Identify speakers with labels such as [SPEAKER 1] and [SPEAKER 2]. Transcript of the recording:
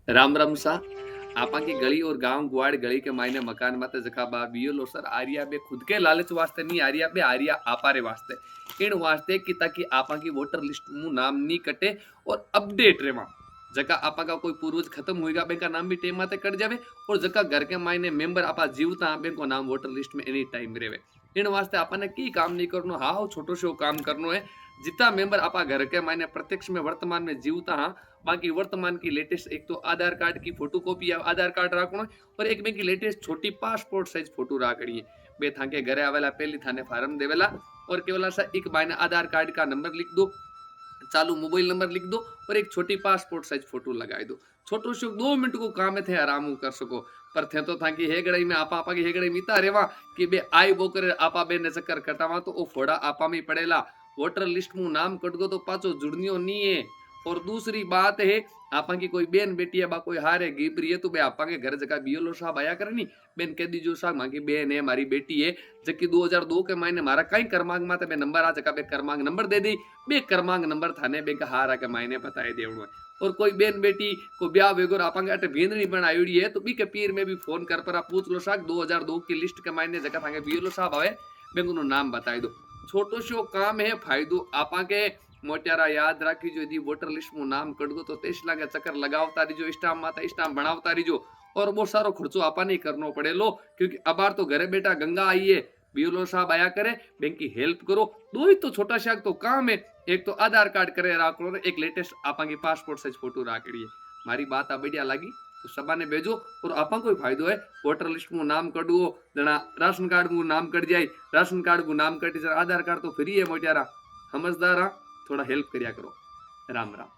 [SPEAKER 1] राम राम सा आपा की गली और गांव गुआड़ गली के मायने मकान माते जखा बा बियोलो सर आर्या बे खुद के लालच वास्ते नहीं आर्या बे आर्या आपारे वास्ते इन वास्ते कि ताकि आपा की वोटर लिस्ट मु नाम नहीं कटे और अपडेट रेवा जका आपा का कोई पूर्वज खत्म होएगा बे का नाम भी टेम माते कट जावे और जका घर के मायने मेंबर आपा जीवता बे को नाम वोटर लिस्ट में एनी टाइम रेवे इन वास्ते आपने की काम नहीं करनो हाँ छोटो सो काम करनो है जितना मेंबर आपा घर के मायने प्रत्यक्ष में वर्तमान में जीवता हाँ बाकी वर्तमान की लेटेस्ट एक तो आधार कार्ड की फोटो कॉपी या आधार कार्ड राखणो और एक में की लेटेस्ट छोटी पासपोर्ट साइज फोटो राखणी है बे थाके घरे आवेला पहली थाने फार्म देवेला और केवला सा एक मायने आधार कार्ड का नंबर लिख दो चालू मोबाइल नंबर लिख दो और एक छोटी पासपोर्ट साइज फोटो लगाई दो छोटो शो 2 मिनट को काम थे आराम कर सको पर थे तो था कि हेगड़ई में आपा आपा की हेगड़ई मीता रेवा कि बे आई बोकर आपा बे ने चक्कर कटावा तो ओ फोड़ा आपा में पड़ेला वोटर लिस्ट में नाम कट गो तो पाचो जुड़नियो नहीं है और दूसरी बात है आपा की कोई बेन बेटी है बा कोई हारे गिबरी है तो बे आपा के घर जगह बीएलओ साहब आया करनी बेन कह दीजो साहब मां की बेन है मारी बेटी है जबकि 2002 के महीने मारा कई क्रमांक माते बे नंबर आ जगह बे क्रमांक नंबर दे दी बे क्रमांक नंबर थाने बे का हारा के मायने बताए देवणो है और कोई बेन बेटी को ब्याह वेगोर आपांगे अटे भेंदनी पण आयुड़ी है तो बी के पीर में भी फोन कर पर आप पूछ लो साक 2002 की लिस्ट के मायने जगह थांगे बीएलओ साहब आवे बेंगनो नाम बताई दो छोटो शो काम है फायदो आपा के मोटियारा याद राखी जो यदि वोटर लिस्ट में नाम कट गो तो तेज लागे चक्कर लगावता रहीजो स्टाम्प माता स्टाम्प बनावता रहीजो और बहुत सारो खर्चो आपा नहीं करनो पड़े लो क्योंकि अबार तो घरे बेटा गंगा आई है बीएलओ साहब आया करे बैंक की हेल्प करो दो ही तो छोटा सा तो काम है एक तो आधार कार्ड करे राखो एक लेटेस्ट आपा की पासपोर्ट साइज फोटो राखड़ी है मारी बात आ बढ़िया लगी तो सबा ने भेजो और आपा को फायदो है वोटर लिस्ट में नाम कटवो जना राशन कार्ड में नाम कट जाए राशन कार्ड में नाम कटी आधार कार्ड तो फ्री है मोटियारा समझदार हाँ थोड़ा हेल्प करिया करो राम राम।